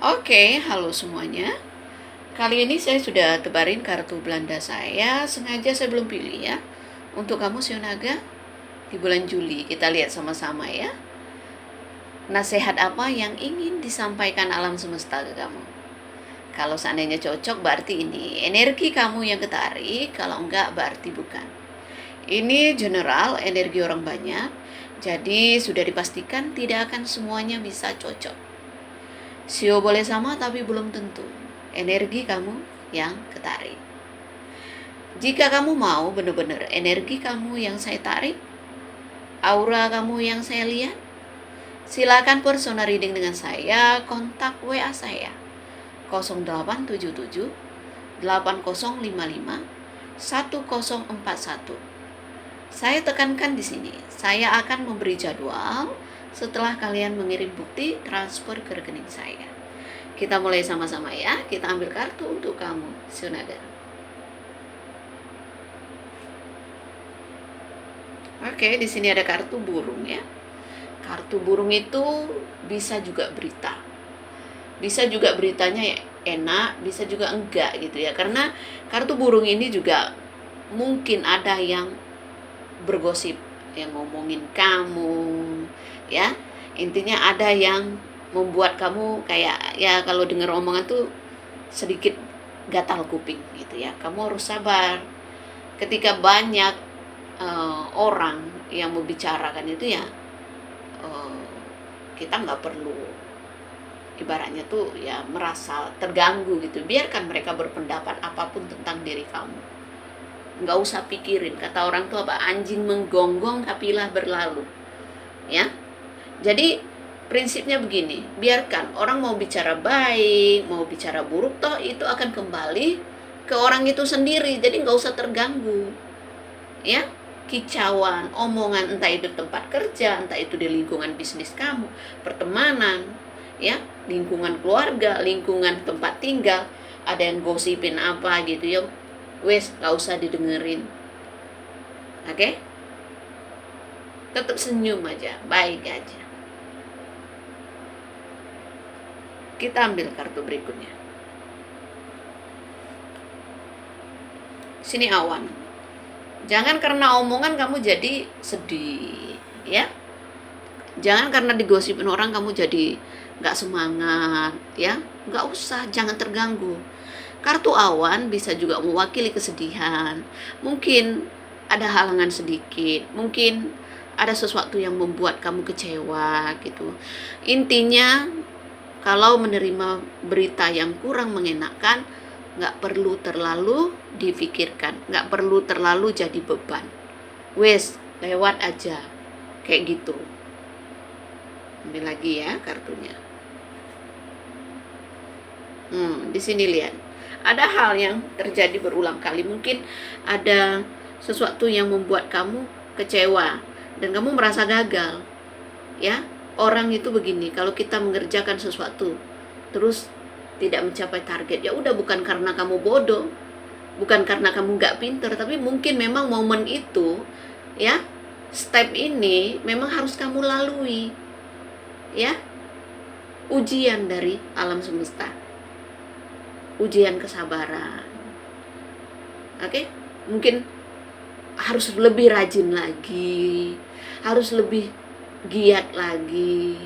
Oke, halo semuanya. Kali ini saya sudah tebarin kartu Belanda saya, sengaja saya belum pilih ya. Untuk kamu Sio Naga, di bulan Juli kita lihat sama-sama ya. Nasihat apa yang ingin disampaikan alam semesta ke kamu? Kalau seandainya cocok berarti ini energi kamu yang ketarik, kalau enggak berarti bukan. Ini general, energi orang banyak, jadi sudah dipastikan tidak akan semuanya bisa cocok. Sio boleh sama tapi belum tentu. Energi kamu yang ketarik. Jika kamu mau benar-benar energi kamu yang saya tarik, aura kamu yang saya lihat, silakan personal reading dengan saya, kontak WA saya 0877 8055 1041. Saya tekankan di sini, saya akan memberi jadwal setelah kalian mengirim bukti transfer ke rekening saya. Kita mulai sama-sama ya. Kita ambil kartu untuk kamu, Sio Naga. Oke, di sini ada kartu burung ya. Kartu burung itu bisa juga berita. Bisa juga beritanya enak, bisa juga enggak gitu ya. Karena kartu burung ini juga mungkin ada yang bergosip, yang ngomongin kamu ya. Intinya ada yang membuat kamu kayak ya kalau dengar omongan tuh sedikit gatal kuping gitu ya. Kamu harus sabar ketika banyak orang yang membicarakan itu ya. Kita nggak perlu ibaratnya tuh ya merasa terganggu gitu. Biarkan mereka berpendapat apapun tentang diri kamu, nggak usah pikirin. Kata orang tua apa, anjing menggonggong kapilah berlalu ya. Jadi prinsipnya begini, biarkan orang mau bicara baik, mau bicara buruk, toh itu akan kembali ke orang itu sendiri. Jadi nggak usah terganggu ya. Kicauan, omongan, entah itu tempat kerja, entah itu di lingkungan bisnis kamu, pertemanan ya, lingkungan keluarga, lingkungan tempat tinggal, ada yang gosipin apa gitu ya, wes gak usah didengerin. Oke? Tetap senyum aja, baik aja. Kita ambil kartu berikutnya. Sini awan. Jangan karena omongan kamu jadi sedih ya. Jangan karena digosipin orang kamu jadi gak semangat ya. Gak usah, jangan terganggu. Kartu awan bisa juga mewakili kesedihan. Mungkin ada halangan sedikit, mungkin ada sesuatu yang membuat kamu kecewa gitu. Intinya kalau menerima berita yang kurang mengenakan, nggak perlu terlalu difikirkan, nggak perlu terlalu jadi beban. Wes, lewat aja, kayak gitu. Ambil lagi ya kartunya. Di sini lihat, ada hal yang terjadi berulang kali. Mungkin ada sesuatu yang membuat kamu kecewa dan kamu merasa gagal. Ya, orang itu begini, kalau kita mengerjakan sesuatu terus tidak mencapai target, ya udah, bukan karena kamu bodoh, bukan karena kamu nggak pinter, tapi mungkin memang momen itu ya, step ini memang harus kamu lalui ya. Ujian dari alam semesta, ujian kesabaran. Oke? Mungkin harus lebih rajin lagi, harus lebih giat lagi.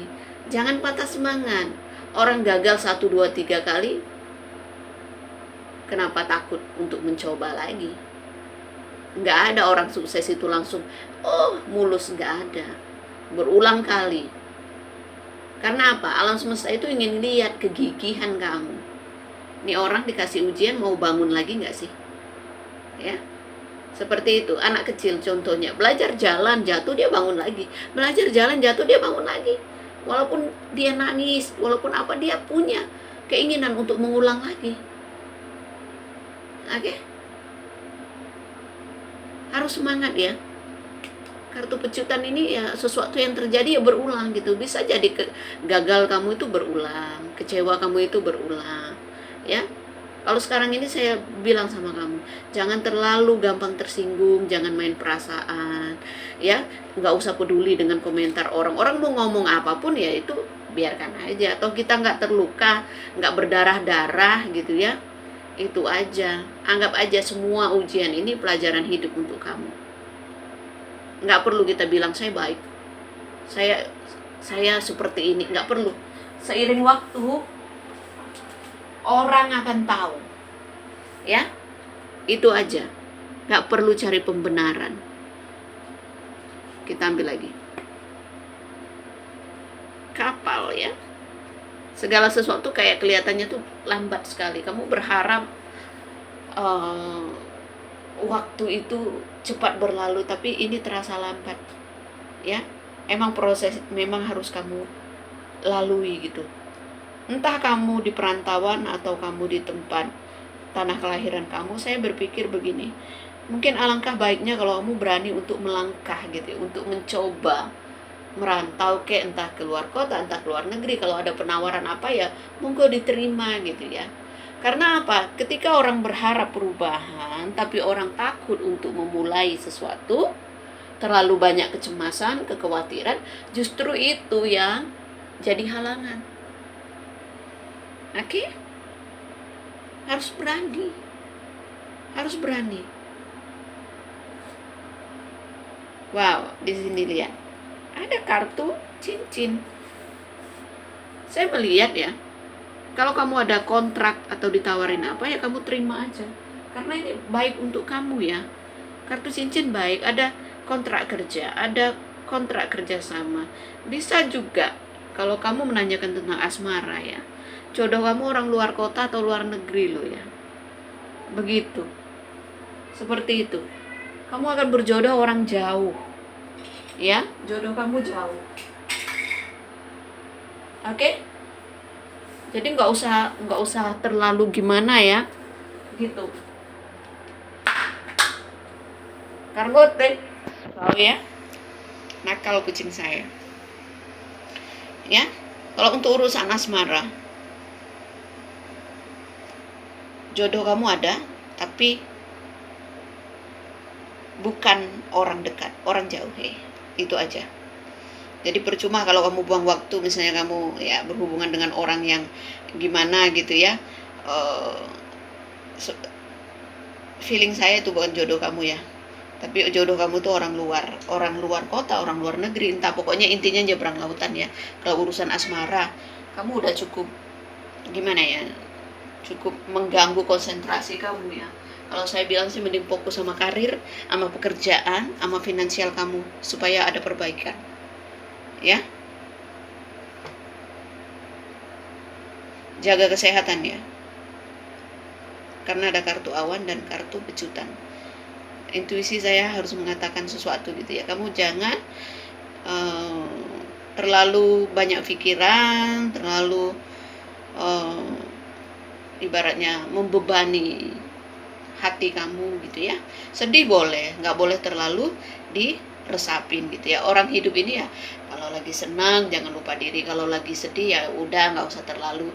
Jangan patah semangat. Orang gagal 1, 2, 3 kali, kenapa takut untuk mencoba lagi? Nggak ada orang sukses itu langsung mulus, nggak ada. Berulang kali. Karena apa? Alam semesta itu ingin lihat kegigihan kamu. Ini orang dikasih ujian mau bangun lagi nggak sih? Ya, seperti itu. Anak kecil contohnya, belajar jalan, jatuh dia bangun lagi. Belajar jalan, jatuh dia bangun lagi. Walaupun dia nangis, walaupun apa, dia punya keinginan untuk mengulang lagi. Oke? Harus semangat ya. Kartu pecutan ini ya sesuatu yang terjadi ya berulang gitu. Bisa jadi gagal kamu itu berulang, kecewa kamu itu berulang. Ya. Kalau sekarang ini saya bilang sama kamu, jangan terlalu gampang tersinggung, jangan main perasaan, ya, nggak usah peduli dengan komentar orang. Orang mau ngomong apapun ya itu biarkan aja. Atau kita nggak terluka, nggak berdarah-darah gitu ya, itu aja. Anggap aja semua ujian ini pelajaran hidup untuk kamu. Nggak perlu kita bilang saya baik, saya seperti ini, nggak perlu. Seiring waktu orang akan tahu, ya. Itu aja, nggak perlu cari pembenaran. Kita ambil lagi kapal, ya. Segala sesuatu kayak kelihatannya tuh lambat sekali. Kamu berharap waktu itu cepat berlalu, tapi ini terasa lambat, ya. Emang proses memang harus kamu lalui gitu. Entah kamu di perantauan atau kamu di tempat tanah kelahiran kamu, saya berpikir begini, mungkin alangkah baiknya kalau kamu berani untuk melangkah gitu, untuk mencoba merantau entah keluar kota, entah keluar negeri. Kalau ada penawaran apa ya monggo diterima gitu ya. Karena apa? Ketika orang berharap perubahan tapi orang takut untuk memulai sesuatu, terlalu banyak kecemasan, kekhawatiran, justru itu yang jadi halangan. Oke? Harus berani. Harus berani. Wow, di sini lihat. Ada kartu cincin. Saya melihat ya, kalau kamu ada kontrak atau ditawarin apa ya kamu terima aja. Karena ini baik untuk kamu ya. Kartu cincin baik, ada kontrak kerja, ada kontrak kerjasama. Bisa juga kalau kamu menanyakan tentang asmara ya, jodoh kamu orang luar kota atau luar negeri loh ya. Begitu. Seperti itu. Kamu akan berjodoh orang jauh. Ya, jodoh kamu jauh. Oke? Jadi nggak usah terlalu gimana ya. Gitu. Karbote. Tahu ya? Nakal kucing saya. Ya. Kalau untuk urusan asmara, jodoh kamu ada, tapi bukan orang dekat, orang jauh ya. Itu aja. Jadi percuma kalau kamu buang waktu, misalnya kamu ya berhubungan dengan orang yang gimana gitu ya. Feeling saya itu bukan jodoh kamu ya. Tapi jodoh kamu tuh orang luar kota, orang luar negeri, entah, pokoknya intinya nyebrang lautan ya. Kalau urusan asmara, kamu udah cukup gimana ya? Cukup mengganggu konsentrasi kamu ya. Kalau saya bilang sih mending fokus sama karir, sama pekerjaan, sama finansial kamu supaya ada perbaikan. Ya. Jaga kesehatan ya. Karena ada kartu awan dan kartu pecutan. Intuisi saya harus mengatakan sesuatu gitu ya. Kamu jangan terlalu banyak pikiran, terlalu ibaratnya membebani hati kamu gitu ya. Sedih boleh, nggak boleh terlalu diresapin gitu ya. Orang hidup ini ya, kalau lagi senang jangan lupa diri, kalau lagi sedih ya udah nggak usah terlalu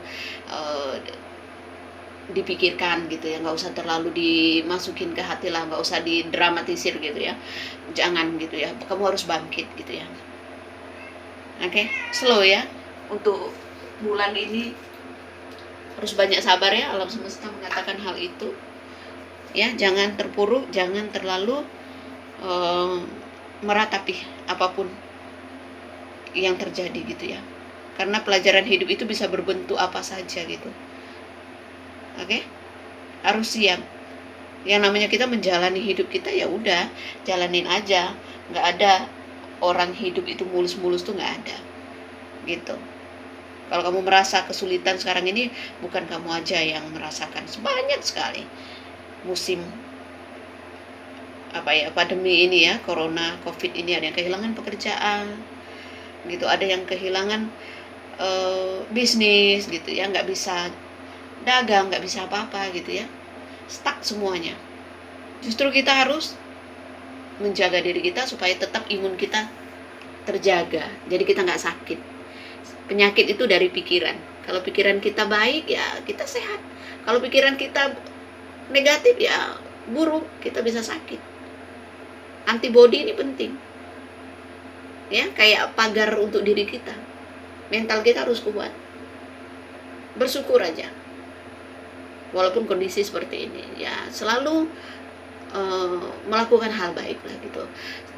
dipikirkan gitu ya, nggak usah terlalu dimasukin ke hati lah, nggak usah didramatisir gitu ya. Jangan gitu ya, kamu harus bangkit gitu ya. Oke, slow ya. Untuk bulan ini harus banyak sabar ya, alam semesta mengatakan hal itu. Ya, jangan terpuruk, jangan terlalu meratapi apapun yang terjadi gitu ya. Karena pelajaran hidup itu bisa berbentuk apa saja gitu. Oke? Harus siap. Yang namanya kita menjalani hidup kita ya udah, jalanin aja. Nggak ada orang hidup itu mulus-mulus tuh nggak ada. Gitu. Kalau kamu merasa kesulitan sekarang ini, bukan kamu aja yang merasakan, banyak sekali. Musim pandemi ini ya, corona, covid ini, ada yang kehilangan pekerjaan gitu, ada yang kehilangan bisnis gitu ya, nggak bisa dagang, nggak bisa apa-apa gitu ya, stuck semuanya. Justru kita harus menjaga diri kita supaya tetap imun kita terjaga, jadi kita nggak sakit. Penyakit itu dari pikiran. Kalau pikiran kita baik ya kita sehat, kalau pikiran kita negatif ya buruk, kita bisa sakit. Antibodi ini penting ya, kayak pagar untuk diri kita. Mental kita harus kuat. Bersyukur aja. Walaupun kondisi seperti ini, ya selalu melakukan hal baik lah gitu.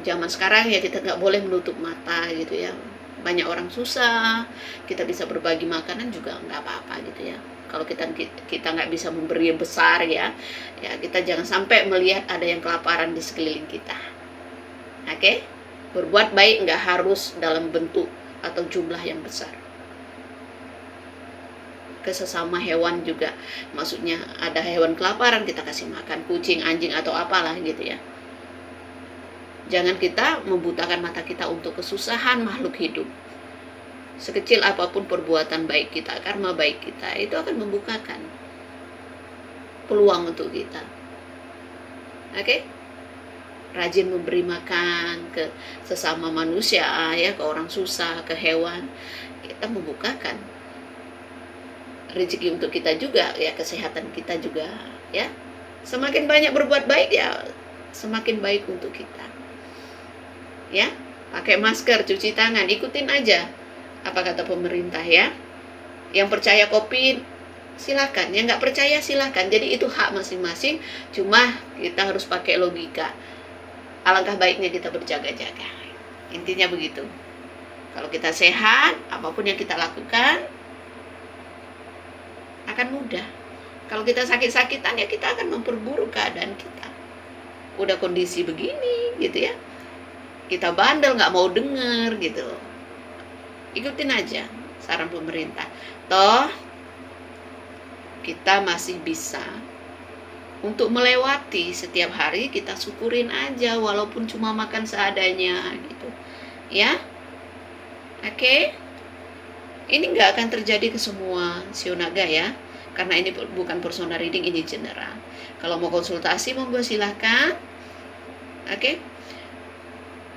Zaman sekarang ya kita nggak boleh menutup mata gitu ya. Banyak orang susah, kita bisa berbagi makanan juga nggak apa-apa gitu ya. Kalau kita nggak bisa memberi yang besar ya kita jangan sampai melihat ada yang kelaparan di sekeliling kita. Oke? Berbuat baik nggak harus dalam bentuk atau jumlah yang besar. Ke sesama hewan juga, maksudnya ada hewan kelaparan kita kasih makan, kucing, anjing atau apalah gitu ya. Jangan kita membutakan mata kita untuk kesusahan makhluk hidup. Sekecil apapun perbuatan baik kita, karma baik kita, itu akan membukakan peluang untuk kita. Oke? Rajin memberi makan ke sesama manusia ya, ke orang susah, ke hewan, kita membukakan rezeki untuk kita juga ya, kesehatan kita juga ya. Semakin banyak berbuat baik ya semakin baik untuk kita ya. Pakai masker, cuci tangan, ikutin aja apa kata pemerintah ya. Yang percaya COVID silakan, yang nggak percaya silakan, jadi itu hak masing-masing. Cuma kita harus pakai logika. Alangkah baiknya kita berjaga-jaga, intinya begitu. Kalau kita sehat, apapun yang kita lakukan akan mudah. Kalau kita sakit-sakitan ya kita akan memperburuk keadaan kita. Udah kondisi begini gitu ya, kita bandel nggak mau denger gitu. Ikutin aja saran pemerintah. Toh kita masih bisa untuk melewati setiap hari, kita syukurin aja walaupun cuma makan seadanya gitu ya. Oke? Ini nggak akan terjadi ke semua shio naga ya, karena ini bukan personal reading, ini general. Kalau mau konsultasi monggo silahkan. Oke?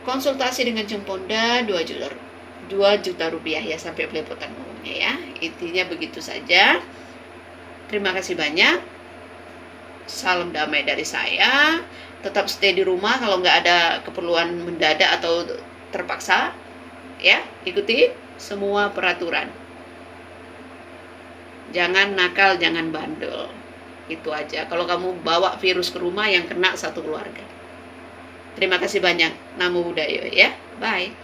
Konsultasi dengan Jemponda 2 juta rupiah ya, sampai belepotan ngomongnya ya. Intinya begitu saja. Terima kasih banyak. Salam damai dari saya. Tetap stay di rumah kalau nggak ada keperluan mendadak atau terpaksa ya. Ikuti semua peraturan. Jangan nakal, jangan bandel. Itu aja. Kalau kamu bawa virus ke rumah, yang kena satu keluarga. Terima kasih banyak. Namo Buddhaya ya. Bye.